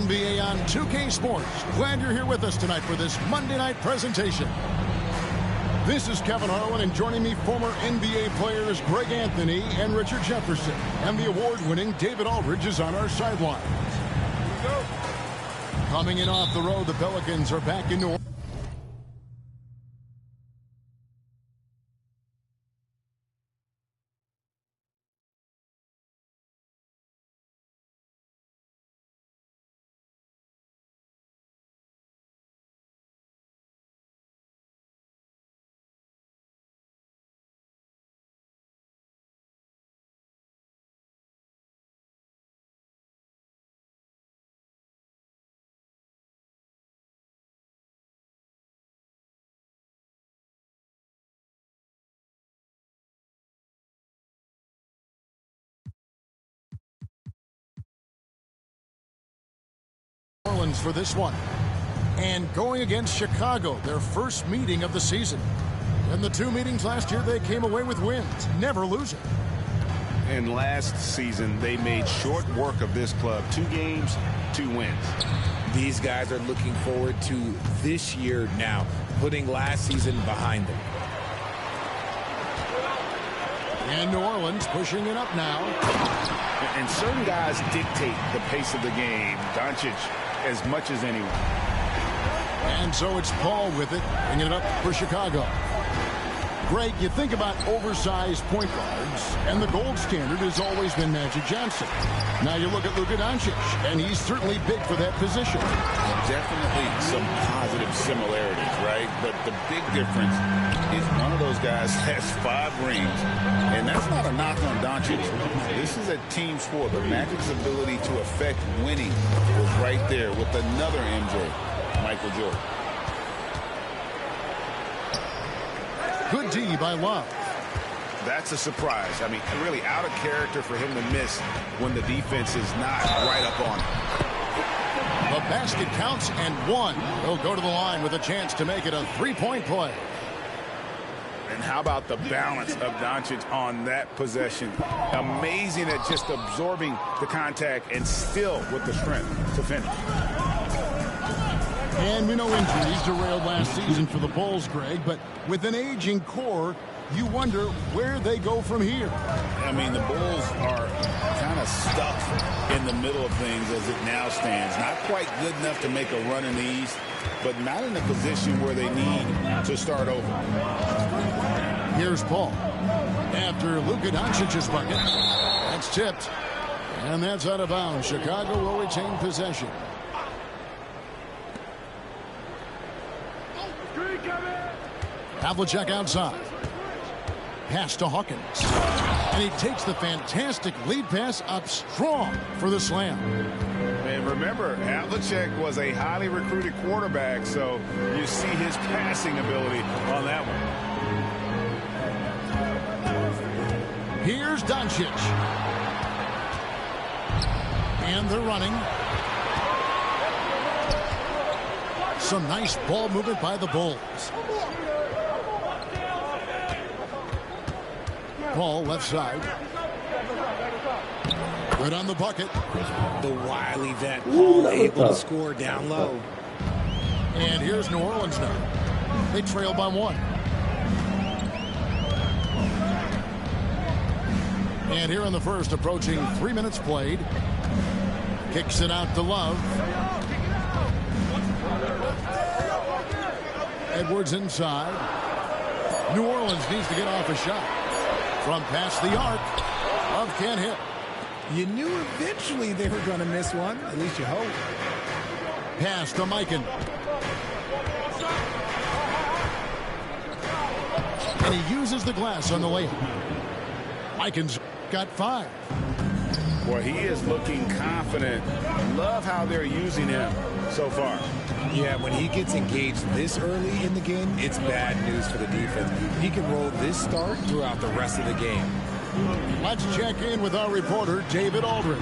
NBA on 2K Sports. Glad you're here with us tonight for this Monday night presentation. This is Kevin Harlan, and joining me, former NBA players Greg Anthony and Richard Jefferson. And the award-winning David Aldridge is on our sideline. Coming in off the road, the Pelicans are back in New Orleans. For this one, and going against Chicago, their first meeting of the season. In the two meetings last year, they came away with wins, never losing. And last season, they made short work of this club. 2 games, 2 wins. These guys are looking forward to this year now, putting last season behind them. And New Orleans pushing it up now. And certain guys dictate the pace of the game. Doncic as much as anyone. And so it's Paul with it, bringing it up for Chicago. Greg, you think about oversized point guards, and the gold standard has always been Magic Johnson. Now you look at Luka Doncic, and he's certainly big for that position. Definitely some positive similarities, right? But the big difference is one of those guys has 5 rings, and that's not a knock on Doncic. This is a team sport. The Magic's ability to affect winning was right there with another MJ, Michael Jordan. Good D by Love. That's a surprise. I mean, really out of character for him to miss when the defense is not right up on him. The basket counts and 1. He'll go to the line with a chance to make it a 3-point play. And how about the balance of Doncic on that possession? Amazing at just absorbing the contact and still with the strength to finish. And we know injuries derailed last season for the Bulls, Greg, but with an aging core, you wonder where they go from here. I mean, the Bulls are kind of stuck in the middle of things as it now stands. Not quite good enough to make a run in the East, but not in a position where they need to start over. Here's Paul. After Luka Doncic's bucket, that's tipped. And that's out of bounds. Chicago will retain possession. Havlicek outside. Pass to Hawkins. And he takes the fantastic lead pass up strong for the slam. And remember, Havlicek was a highly recruited quarterback, so you see his passing ability on that one. Here's Doncic. And they're running. Some nice ball movement by the Bulls. Paul left side. Good on the bucket. The wily vet Paul able to score down low. And here's New Orleans now. They trail by 1. And here in the first, approaching 3 minutes played. Kicks it out to Love. Edwards inside. New Orleans needs to get off a shot. From past the arc. Love can't hit. You knew eventually they were going to miss one. At least you hope. Pass to Mikan. And he uses the glass on the layup. Mikan's got 5. Boy, he is looking confident. Love how they're using him so far. Yeah, when he gets engaged this early in the game, it's bad news for the defense. He can roll this start throughout the rest of the game. Let's check in with our reporter, David Aldridge.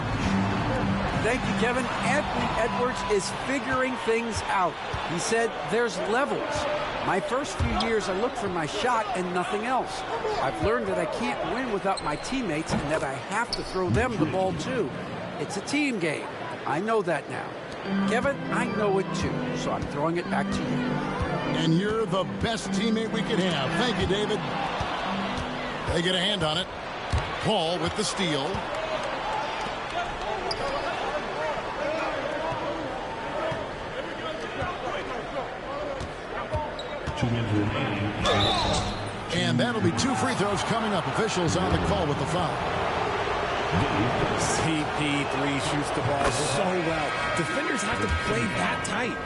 Thank you, Kevin. Anthony Edwards is figuring things out. He said there's levels. My first few years, I looked for my shot and nothing else. I've learned that I can't win without my teammates and that I have to throw them the ball too. It's a team game. I know that now. Kevin, I know it too, so I'm throwing it back to you. And you're the best teammate we could have. Thank you, David. They get a hand on it. Paul with the steal. And that'll be 2 free throws coming up. Officials on the call with the foul. CP3 shoots the ball so well. Defenders have to play that tight.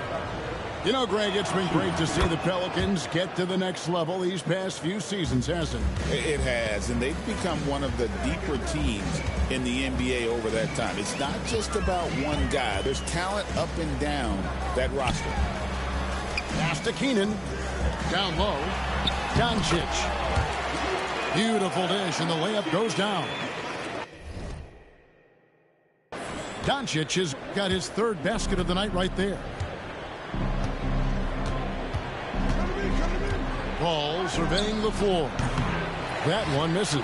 You know, Greg, it's been great to see the Pelicans get to the next level these past few seasons, hasn't it? It has, and they've become one of the deeper teams in the NBA over that time. It's not just about one guy. There's talent up and down that roster. Pass to Keenan. Down low. Doncic. Beautiful dish, and the layup goes down. Doncic has got his 3rd basket of the night right there. Paul surveying the floor. That one misses.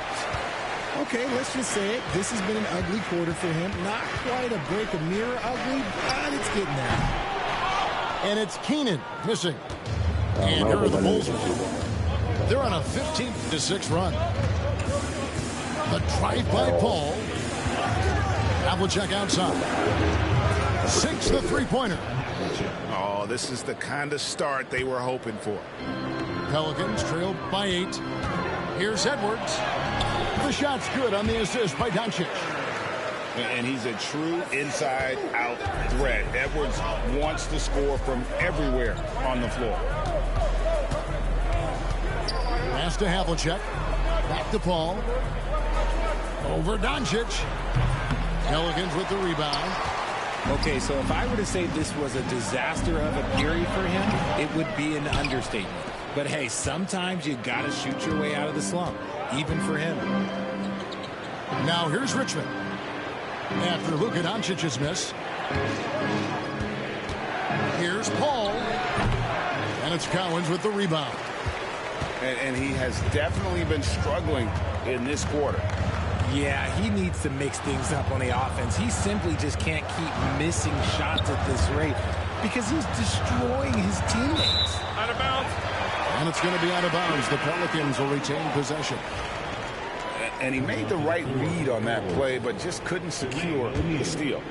Okay, let's just say it. This has been an ugly quarter for him. Not quite a break of mirror ugly, but it's getting there. And it's Keenan missing. And here are the Bulls. They're on a 15-6 run. The drive by Paul. Havlicek outside. 6 the three-pointer. Oh, this is the kind of start they were hoping for. Pelicans trailed by 8. Here's Edwards. The shot's good on the assist by Doncic. And he's a true inside-out threat. Edwards wants to score from everywhere on the floor. Pass to Havlicek. Back to Paul. Over Doncic. Pelicans with the rebound. Okay, so if I were to say this was a disaster of a period for him, it would be an understatement. But hey, sometimes you got to shoot your way out of the slump, even for him. Now here's Richmond. After Luka Doncic's miss. Here's Paul. And it's Cowens with the rebound. And he has definitely been struggling in this quarter. Yeah, he needs to mix things up on the offense. He simply just can't keep missing shots at this rate because he's destroying his teammates. Out of bounds. And it's going to be out of bounds. The Pelicans will retain possession. And he made the right read on that play, but just couldn't secure the steal.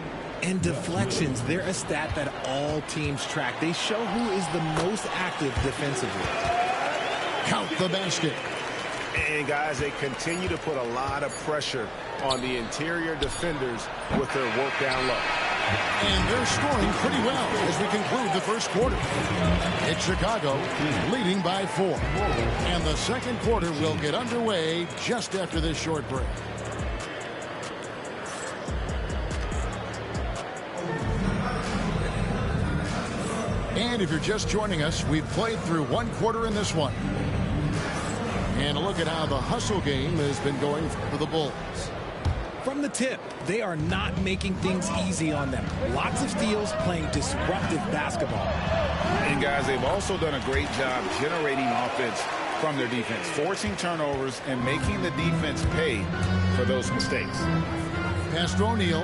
And deflections, they're a stat that all teams track. They show who is the most active defensively. Count the basket. And guys, they continue to put a lot of pressure on the interior defenders with their work down low. And they're scoring pretty well as we conclude the first quarter. It's Chicago leading by 4. And the second quarter will get underway just after this short break. And if you're just joining us, we've played through 1 quarter in this one. And a look at how the hustle game has been going for the Bulls. From the tip, they are not making things easy on them. Lots of steals, playing disruptive basketball. And guys, they've also done a great job generating offense from their defense, forcing turnovers and making the defense pay for those mistakes. Pass to O'Neal.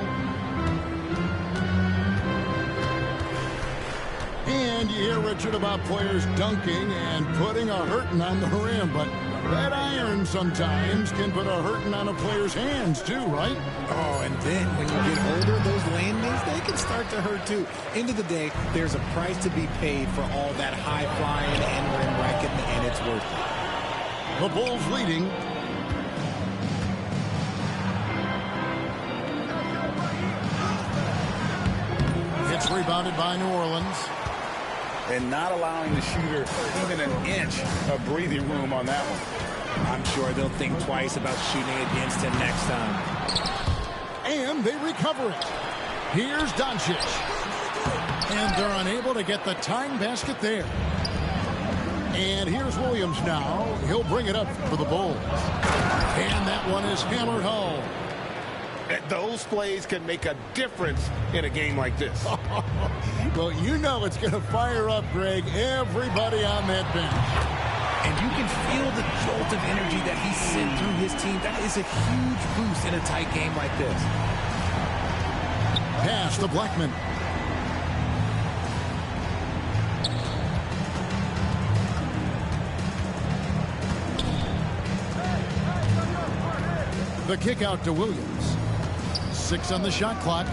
And you hear, Richard, about players dunking and putting a hurting on the rim, but that iron sometimes can put a hurting on a player's hands too, right? Oh, and then when you get older, those landings, they can start to hurt too. End of the day, there's a price to be paid for all that high-flying and rim racket, and it's worth it. The Bulls leading. It's rebounded by New Orleans. And not allowing the shooter even an inch of breathing room on that one. I'm sure they'll think twice about shooting against him next time. And they recover it. Here's Doncic. And they're unable to get the tying basket there. And here's Williams now. He'll bring it up for the Bulls. And that one is hammered home. Those plays can make a difference in a game like this. Well, you know it's going to fire up, Greg, everybody on that bench. And you can feel the jolt of energy that he sent through his team. That is a huge boost in a tight game like this. Pass to Blackman. The kick out to Williams. 6 on the shot clock.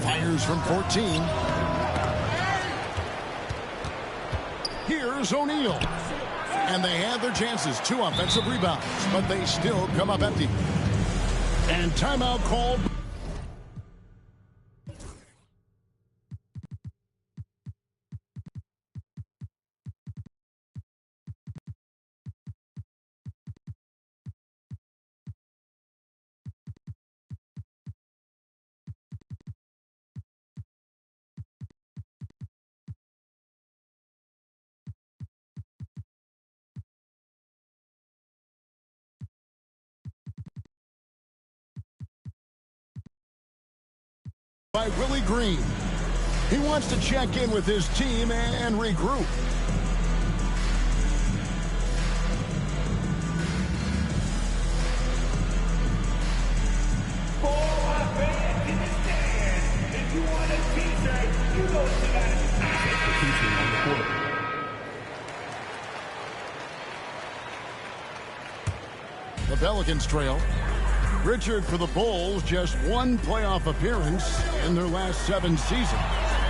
Fires from 14. Here's O'Neal. And they had their chances. 2 offensive rebounds, but they still come up empty. And timeout called. By Willie Green. He wants to check in with his team and regroup. If you want a t-shirt, you know what you got to do. The Pelicans trail. Richard, for the Bulls, just 1 playoff appearance in their last 7 seasons.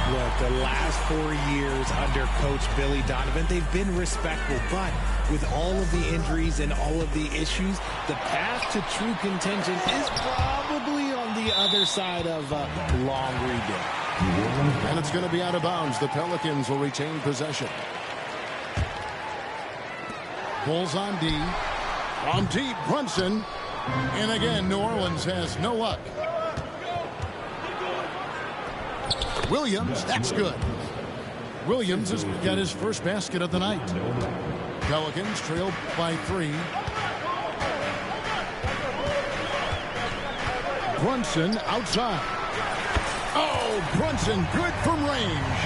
Look, the last 4 years under Coach Billy Donovan, they've been respectful, but with all of the injuries and all of the issues, the path to true contention is probably on the other side of a long rebuild. And it's going to be out of bounds. The Pelicans will retain possession. Bulls on D. From deep, Brunson. And again, New Orleans has no luck. Williams, that's good. Williams has got his first basket of the night. Pelicans trail by 3. Brunson outside. Oh, Brunson good from range.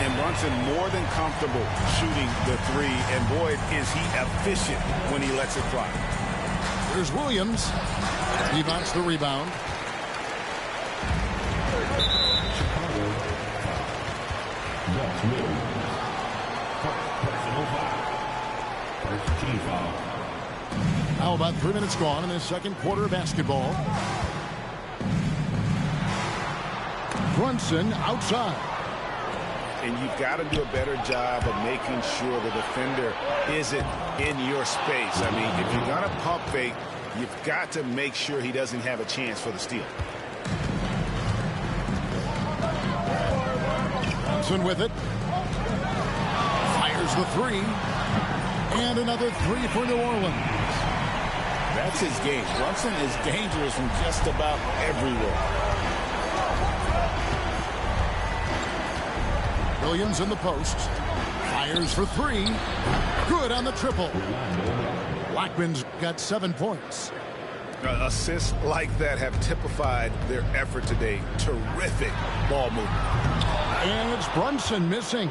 And Brunson more than comfortable shooting the 3. And boy, is he efficient when he lets it fly. There's Williams. He mounts the rebound. How about 3 minutes gone in the second quarter of basketball? Brunson outside. And you've got to do a better job of making sure the defender isn't in your space. I mean, if you're going to pump fake, you've got to make sure he doesn't have a chance for the steal. Brunson with it. Fires the 3. And another 3 for New Orleans. That's his game. Brunson is dangerous from just about everywhere. Williams in the post. Fires for 3. Good on the triple. Blackman's got 7 points. Assists like that have typified their effort today. Terrific ball movement. And it's Brunson missing.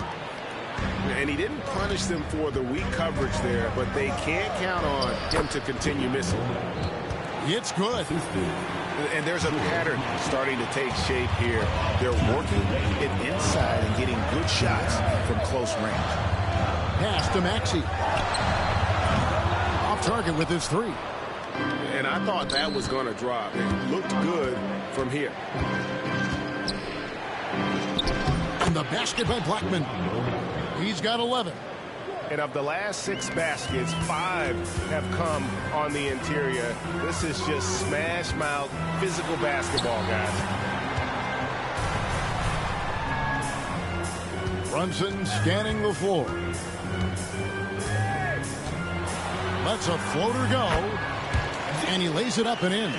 And he didn't punish them for the weak coverage there, but they can't count on him to continue missing. It's good. And there's a pattern starting to take shape here. They're working it inside and getting good shots from close range. Pass to Maxey. Off target with his 3. And I thought that was going to drop. It looked good from here. And the basket by Blackman. He's got 11. And of the last 6 baskets, 5 have come on the interior. This is just smash mouth physical basketball, guys. Brunson scanning the floor. Lets a floater go. And he lays it up and in.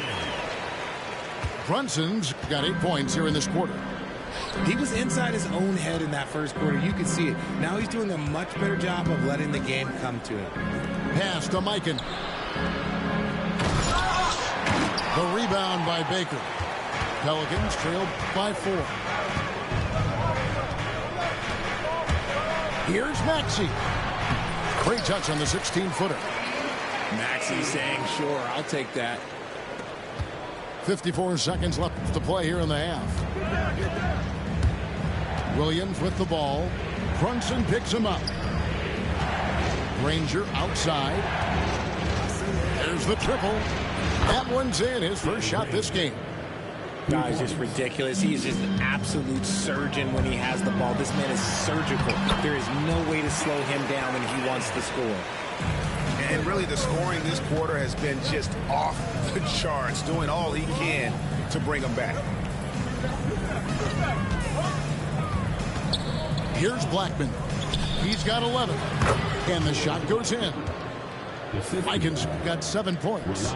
Brunson's got 8 points here in this quarter. He was inside his own head in that first quarter. You could see it. Now he's doing a much better job of letting the game come to him. Pass to Mikan. The rebound by Baker. Pelicans trailed by 4. Here's Maxey. Great touch on the 16-footer. Maxey saying, sure, I'll take that. 54 seconds left to play here in the half. Williams with the ball. Brunson picks him up. Granger outside. Here's the triple. That one's in, his first shot this game. Guy's just ridiculous. He's just an absolute surgeon when he has the ball. This man is surgical. There is no way to slow him down when he wants to score. And really, the scoring this quarter has been just off the charts, doing all he can to bring them back. Here's Blackman. He's got 11. And the shot goes in. Vikings got 7 points.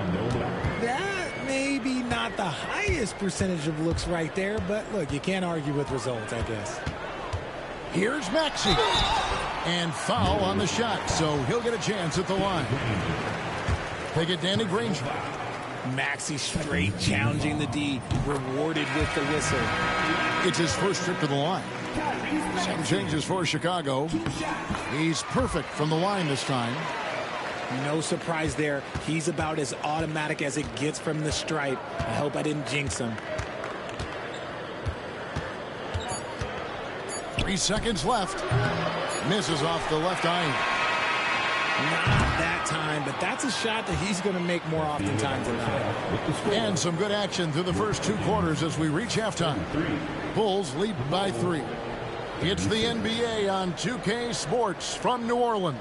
That may be not the highest percentage of looks right there, but look, you can't argue with results, I guess. Here's Maxey. And foul on the shot, so he'll get a chance at the line. They get Danny Granger. Maxey straight challenging the D, rewarded with the whistle. It's his first trip to the line. Some changes for Chicago. He's perfect from the line this time. No surprise there. He's about as automatic as it gets from the stripe. I hope I didn't jinx him. 3 seconds left. Misses off the left eye. Not that time, but that's a shot that he's going to make more oftentimes than not. And some good action through the first 2 quarters as we reach halftime. Bulls lead by 3. It's the NBA on 2K Sports from New Orleans.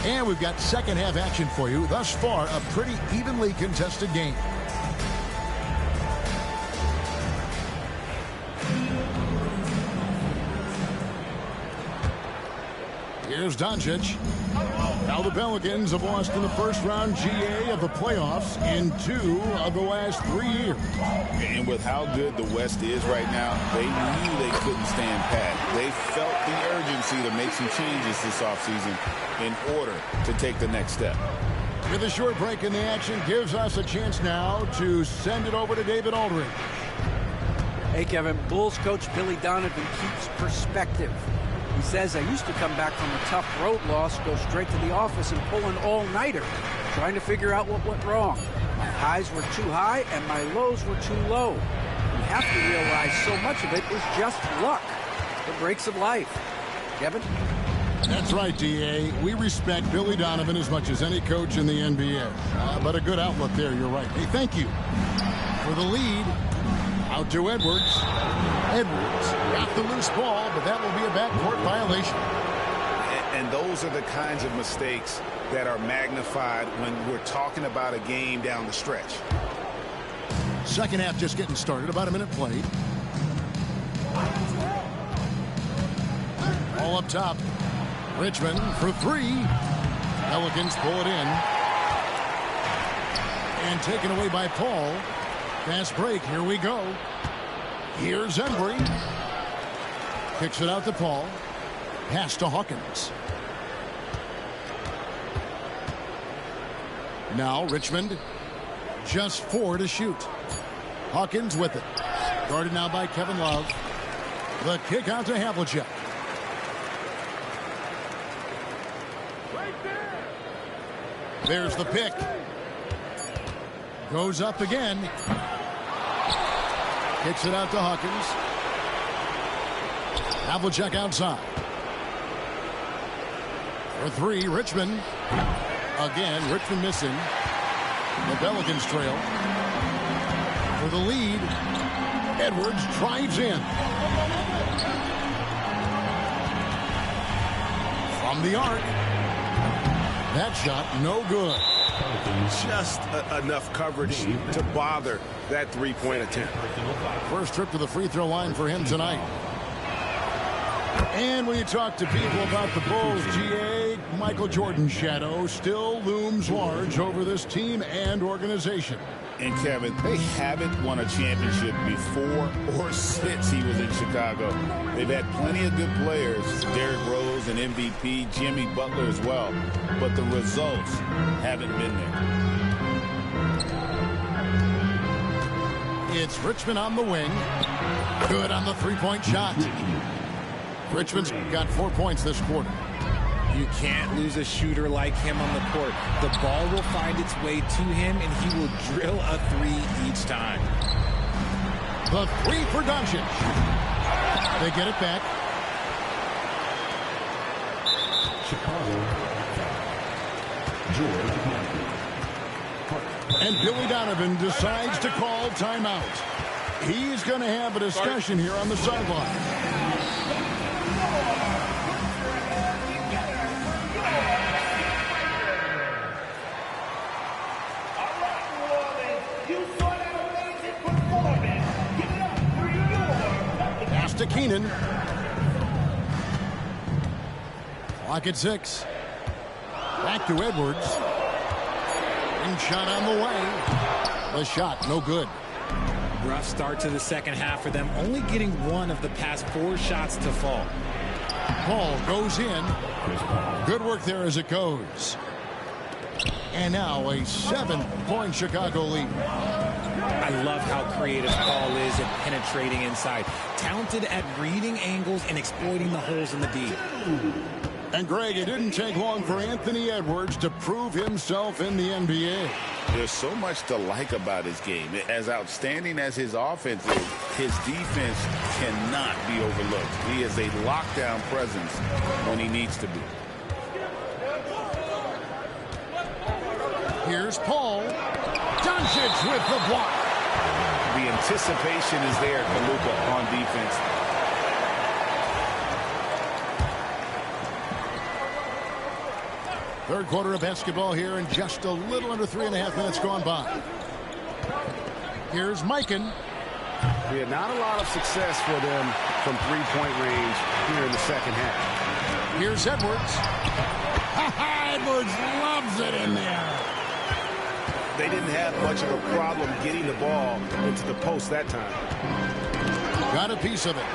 And we've got second half action for you. Thus far, a pretty evenly contested game. Here's Doncic. Now the Pelicans have lost in the first round GA of the playoffs in 2 of the last 3 years. And with how good the West is right now, they knew they couldn't stand pat. They felt the urgency to make some changes this offseason in order to take the next step. With a short break in the action, gives us a chance now to send it over to David Aldridge. Hey, Kevin, Bulls coach Billy Donovan keeps perspective. He says, I used to come back from a tough road loss, go straight to the office and pull an all-nighter, trying to figure out what went wrong. My highs were too high and my lows were too low. You have to realize so much of it is just luck, the breaks of life. Kevin? That's right, D.A. We respect Billy Donovan as much as any coach in the NBA. But a good outlook there, you're right. Hey, thank you. For the lead, out to Edwards. Edwards got the loose ball, but that will be a backcourt violation. And those are the kinds of mistakes that are magnified when we're talking about a game down the stretch. Second half just getting started, about a minute played. All up top. Richmond for 3. Pelicans pull it in. And taken away by Paul. Fast break, here we go. Here's Embry. Kicks it out to Paul. Pass to Hawkins. Now Richmond. Just 4 to shoot. Hawkins with it. Guarded now by Kevin Love. The kick out to Havlicek. There's the pick. Goes up again. Kicks it out to Hawkins. Havlicek outside. For 3, Richmond. Again, Richmond missing. The Pelicans trail. For the lead, Edwards drives in. From the arc. That shot, no good. Just enough coverage to bother that three-point attempt. First trip to the free throw line for him tonight. And when you talk to people about the Bulls, GA, Michael Jordan's shadow still looms large over this team and organization. And Kevin, they haven't won a championship before or since he was in Chicago. They've had plenty of good players, Derrick Rose and MVP, Jimmy Butler as well, but the results haven't been there. It's Richmond on the wing. Good on the three-point shot. Richmond's got 4 points this quarter. You can't lose a shooter like him on the court. The ball will find its way to him, and he will drill a three each time. The three for Doncic. They get it back. Chicago. George. And Billy Donovan decides to call timeout. He's going to have a discussion here on the sideline. Pass to Keenan. Clock at 6. Back to Edwards. And shot on the way. The shot, no good. Rough start to the second half for them, only getting one of the past 4 shots to fall. Ball goes in. Good work there as it goes. And now a 7-point Chicago lead. I love how creative Paul is at penetrating inside. Talented at reading angles and exploiting the holes in the D. And Greg, it didn't take long for Anthony Edwards to prove himself in the NBA. There's so much to like about his game. As outstanding as his offense is, his defense cannot be overlooked. He is a lockdown presence when he needs to be. Here's Paul. Doncic with the block. The anticipation is there for Luka on defense. Third quarter of basketball here, and just a little under 3.5 minutes gone by. Here's Mikan. Yeah, not a lot of success for them from three-point range here in the second half. Here's Edwards. Edwards loves it in there. They didn't have much of a problem getting the ball into the post that time. Got a piece of it.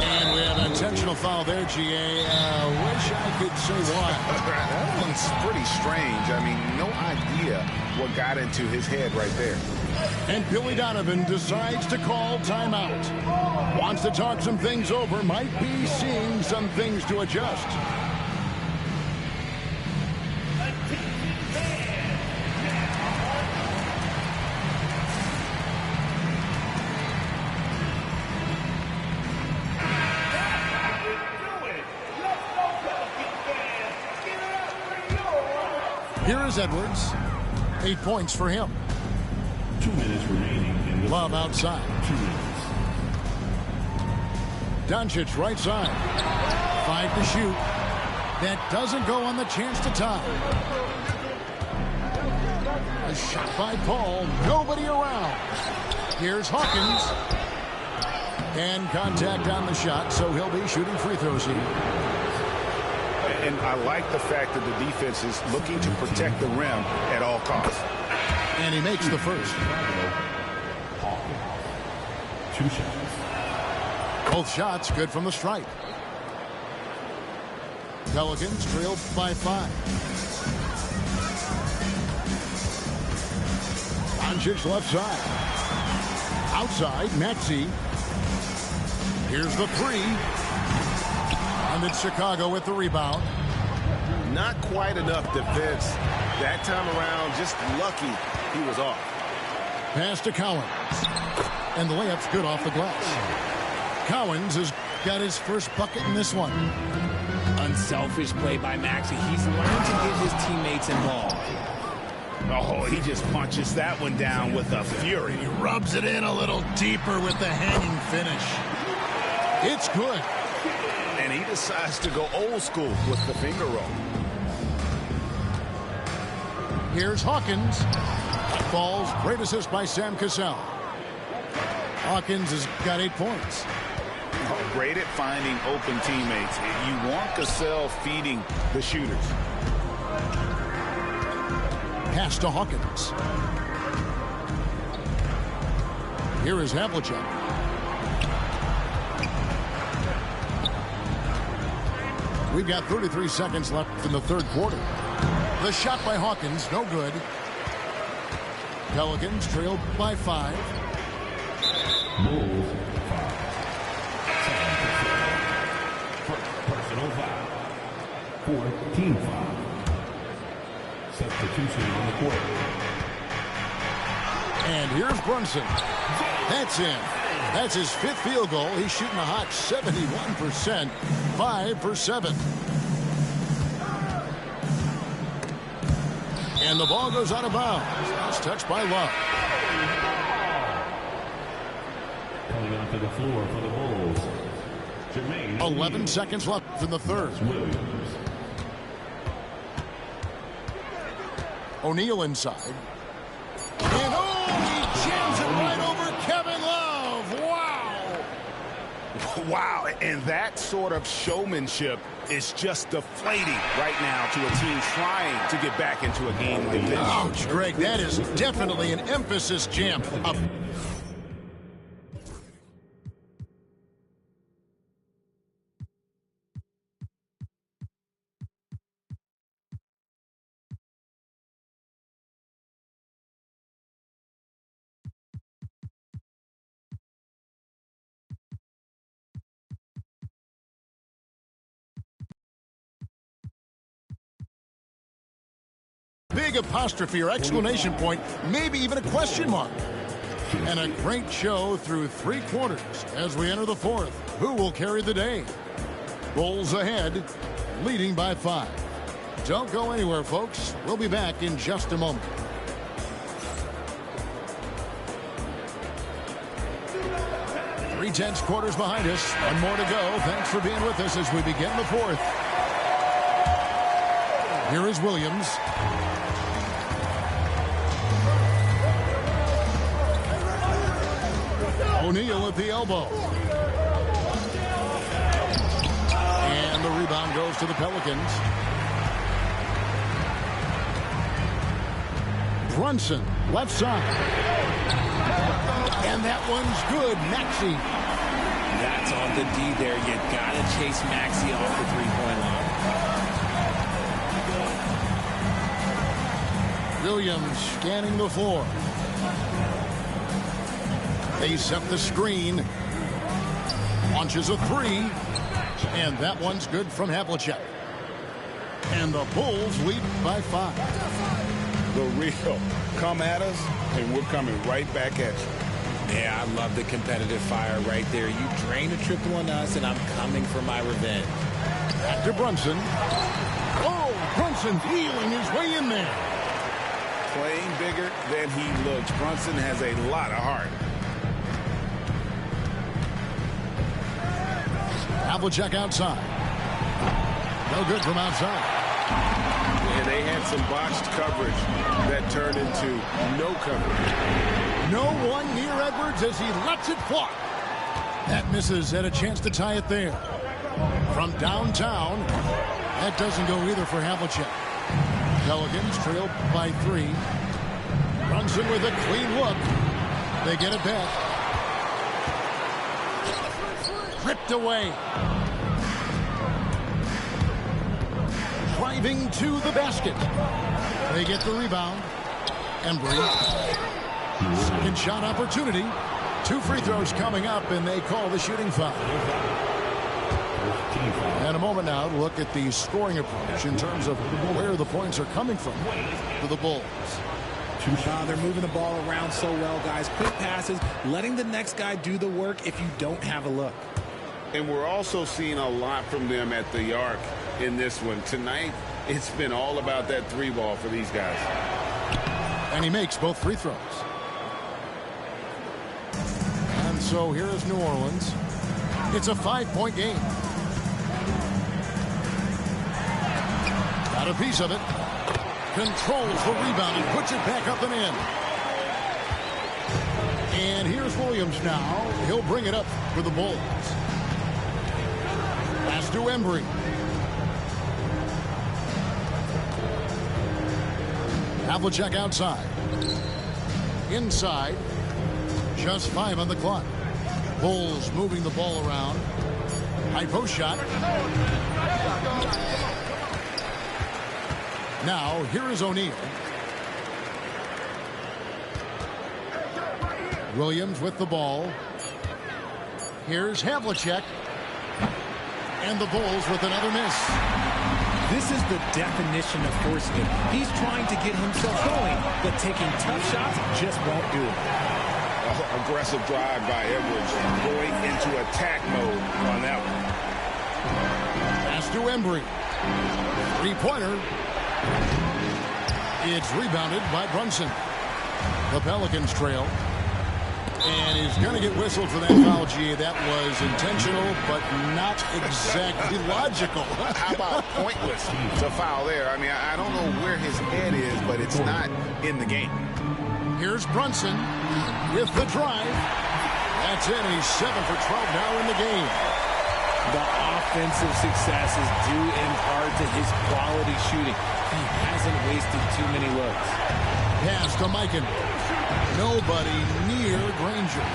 And we have an intentional foul there, GA. Wish I could say why. That one's pretty strange. I mean, no idea what got into his head right there. And Billy Donovan decides to call timeout. Wants to talk some things over. Might be seeing some things to adjust. Here is Edwards. 8 points for him. 2 minutes remaining in the Love outside. 2 minutes. Doncic right side. 5 to shoot. That doesn't go on the chance to tie. A shot by Paul. Nobody around. Here's Hawkins. And contact on the shot, so he'll be shooting free throws here. And I like the fact that the defense is looking to protect the rim at all costs. And he makes the first. 2 shots. Both shots good from the stripe. Pelicans trailed by 5. Doncic left side. Outside, Maxey. Here's the 3. And it's Chicago with the rebound. Not quite enough defense that time around. Just lucky he was off. Pass to Collins. And the layup's good off the glass. Collins has got his first bucket in this one. Unselfish play by Maxey. He's learned to get his teammates involved. Oh, he just punches that one down with a fury. He rubs it in a little deeper with the hanging finish. It's good. And he decides to go old school with the finger roll. Here's Hawkins. Falls. Great assist by Sam Cassell. Hawkins has got 8 points. Oh, great at finding open teammates. You want Cassell feeding the shooters. Pass to Hawkins. Here is Havlicek. We've got 33 seconds left in the third quarter. The shot by Hawkins, no good. Pelicans trailed by 5. And here's Brunson. That's in. That's his 5th field goal. He's shooting a hot 71%. 5 for 7. And the ball goes out of bounds. That's touched by Love. Coming onto the floor for the Bulls. 11 seconds left in the third. O'Neal inside. And he jams it right over Kevin Love. Wow. Wow, and that sort of showmanship is just deflating right now to a team trying to get back into a game like this. Ouch, Greg, that is definitely an emphasis jam. Big apostrophe or exclamation point, maybe even a question mark. And a great show through 3 quarters as we enter the 4th. Who will carry the day? Bulls ahead, leading by 5. Don't go anywhere, folks. We'll be back in just a moment. Three-tenths quarters behind us. One more to go. Thanks for being with us as we begin the 4th. Here is Williams. O'Neal at the elbow. And the rebound goes to the Pelicans. Brunson, left side. And that one's good. Maxey. That's on the D there. You got to chase Maxey off the three-point line. Williams scanning the floor. They set the screen. Launches a 3. And that one's good from Havlicek. And the Bulls lead by 5. The real come at us, and we're coming right back at you. Yeah, I love the competitive fire right there. You drain a triple on us, and I'm coming for my revenge. Back to Brunson. Oh, Brunson feeling his way in there. Playing bigger than he looks. Brunson has a lot of heart. Havlicek outside. No good from outside. And they had some botched coverage that turned into no coverage. No one near Edwards as he lets it fly. That misses. Had a chance to tie it there. From downtown, that doesn't go either for Havlicek. Pelicans trail by 3. Brunson with a clean look. They get it back. Ripped away. Driving to the basket. They get the rebound. Embry. Second shot opportunity. 2 free throws coming up, and they call the shooting foul. And a moment now to look at the scoring approach in terms of where the points are coming from for the Bulls. They're moving the ball around so well, guys. Quick passes, letting the next guy do the work if you don't have a look. And we're also seeing a lot from them at the arc in this one. Tonight, it's been all about that 3 ball for these guys. And he makes both free throws. And so here is New Orleans. It's a 5-point game. Got a piece of it. Controls the rebound and puts it back up and in. And here's Williams now. He'll bring it up for the Bulls. Pass to Embry. Havlicek outside. Inside. Just 5 on the clock. Bulls moving the ball around. High post shot. Now, here is O'Neal. Williams with the ball. Here's Havlicek. And the Bulls with another miss. This is the definition of forcing it. He's trying to get himself going, but taking tough shots just won't do it. Aggressive drive by Edwards, going into attack mode on that one. Pass to Embry. Three-pointer. It's rebounded by Brunson. The Pelicans trail. And he's going to get whistled for that foul, G. That was intentional, but not exactly logical. How about pointless to foul there? I mean, I don't know where his head is, but it's not in the game. Here's Brunson with the drive. That's it, and he's 7 for 12 now in the game. The offensive success is due in part to his quality shooting. He hasn't wasted too many looks. Pass to Mikan. Nobody near Granger.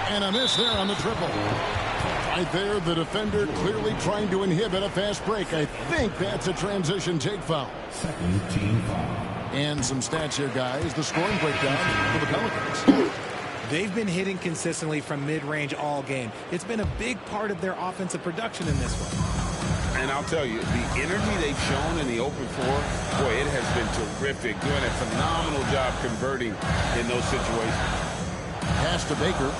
And a miss there on the triple. Right there, the defender clearly trying to inhibit a fast break. I think that's a transition take foul. Second team foul. And some stats here, guys. The scoring breakdown for the Pelicans. They've been hitting consistently from mid-range all game. It's been a big part of their offensive production in this one. And I'll tell you, the energy they've shown in the open floor, boy, it has been terrific. Doing a phenomenal job converting in those situations. Pass to Baker.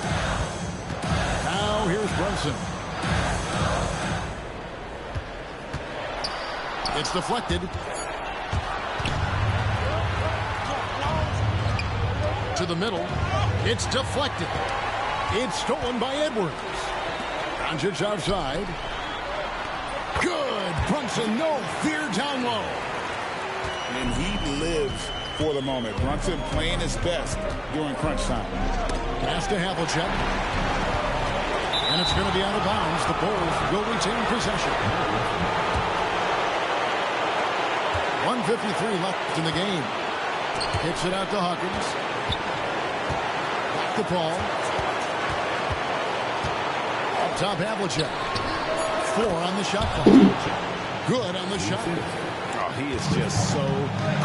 Now here's Brunson. It's deflected. To the middle. It's deflected. It's stolen by Edwards. Doncic outside. Good. Brunson, no fear down low. And he lives for the moment. Brunson playing his best during crunch time. Pass to Havlicek. And it's going to be out of bounds. The Bulls will retain possession. 1:53 left in the game. Kicks it out to Hawkins. The ball. Up top, Havlicek. 4 on the shot clock. Good on the shot. Oh, he is just so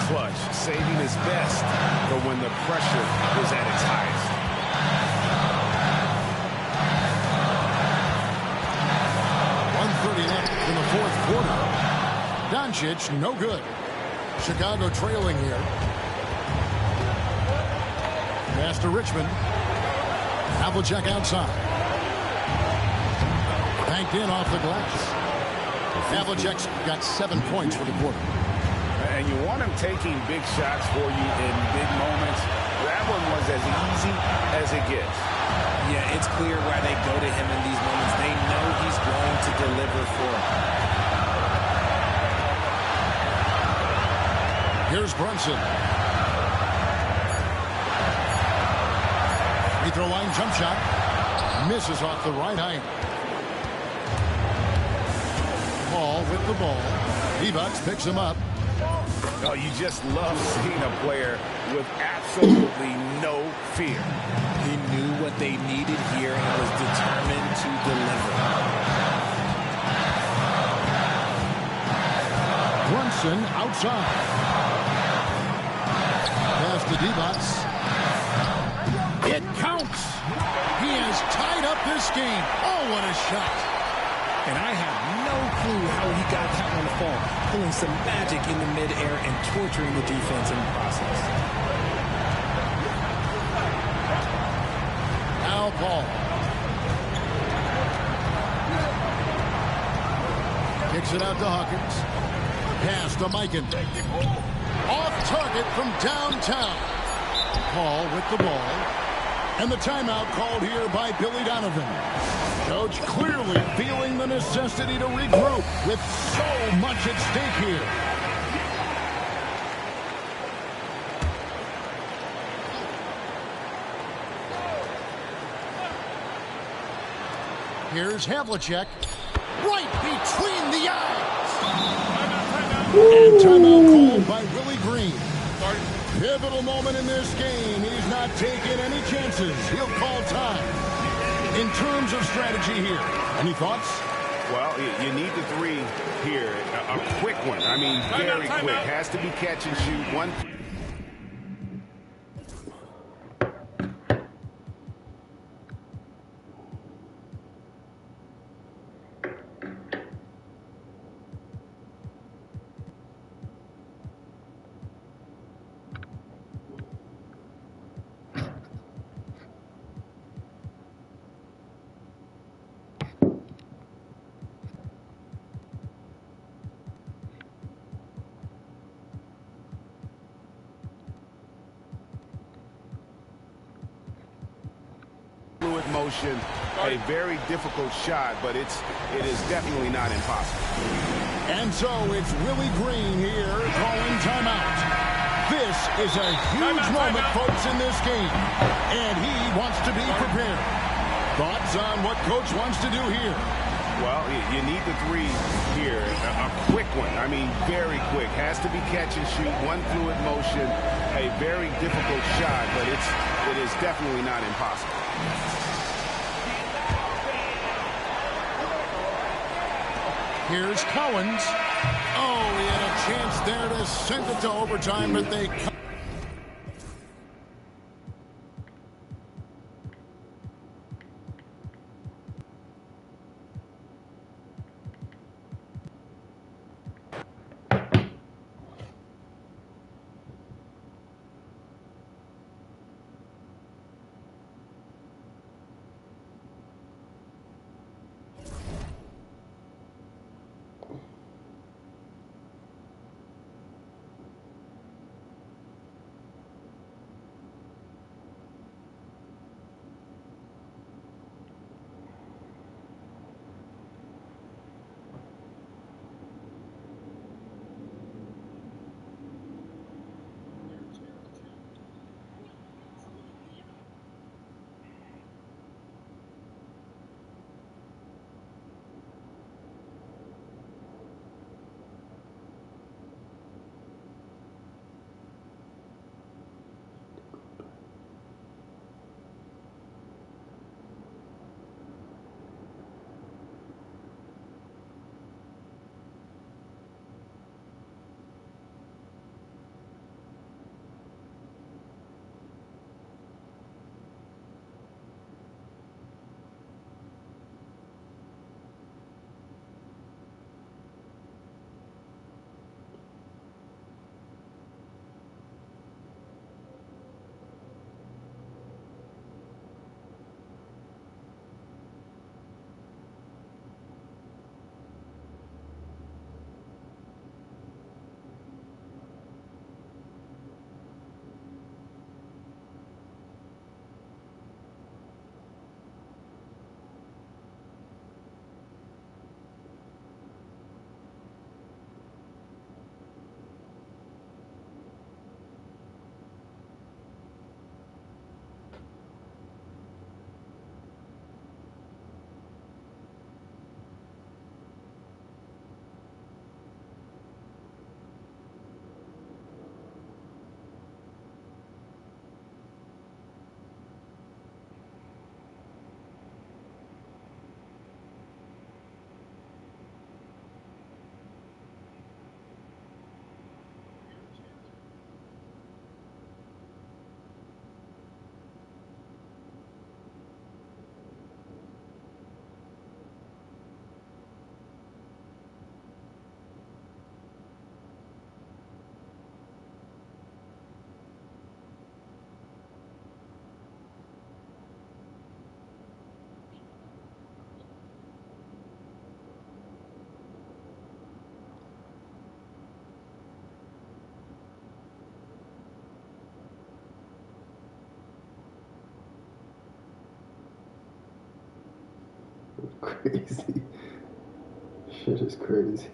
clutch, saving his best for when the pressure is at its highest. Left in the fourth quarter. Doncic, no good. Chicago trailing here. Pass to Richmond. Havlicek outside. Banked in off the glass. Havlicek's got 7 points for the quarter. And you want him taking big shots for you in big moments. That one was as easy as it gets. Yeah, it's clear why they go to him in these moments. They know he's going to deliver for them. Here's Brunson. Free throw line jump shot. Misses off the right iron. Ball with the ball. Divac picks him up. Oh, you just love seeing a player with absolutely no fear. He knew what they needed here and was determined to deliver. Brunson outside. Pass to Divac. It counts. He has tied up this game. Oh, what a shot. And I have no clue how he got that one to fall. Pulling some magic in the midair and torturing the defense in the process. Now Paul. Kicks it out to Hawkins. Pass to Mikan. Off target from downtown. Paul with the ball. And the timeout called here by Billy Donovan. Coach clearly feeling the necessity to regroup with so much at stake here. Here's Havlicek. Right between the eyes. And timeout called by Willie Green. Pivotal moment in this game. He's not taking any chances. He'll call time. In terms of strategy here, any thoughts? Well, you need the three here. A quick one. I mean, very quick. Has to be catch and shoot. One. with motion. A very difficult shot, but it is definitely not impossible. And so it's Willie Green here calling timeout. This is a huge moment, folks, in this game. And he wants to be prepared. Thoughts on what Coach wants to do here? Well, you need the three here. A quick one. I mean, very quick. Has to be catch and shoot. One fluid motion. A very difficult shot, but it is definitely not impossible. Here's Cowens. Oh, he had a chance there to send it to overtime, but they... Crazy. Shit is crazy.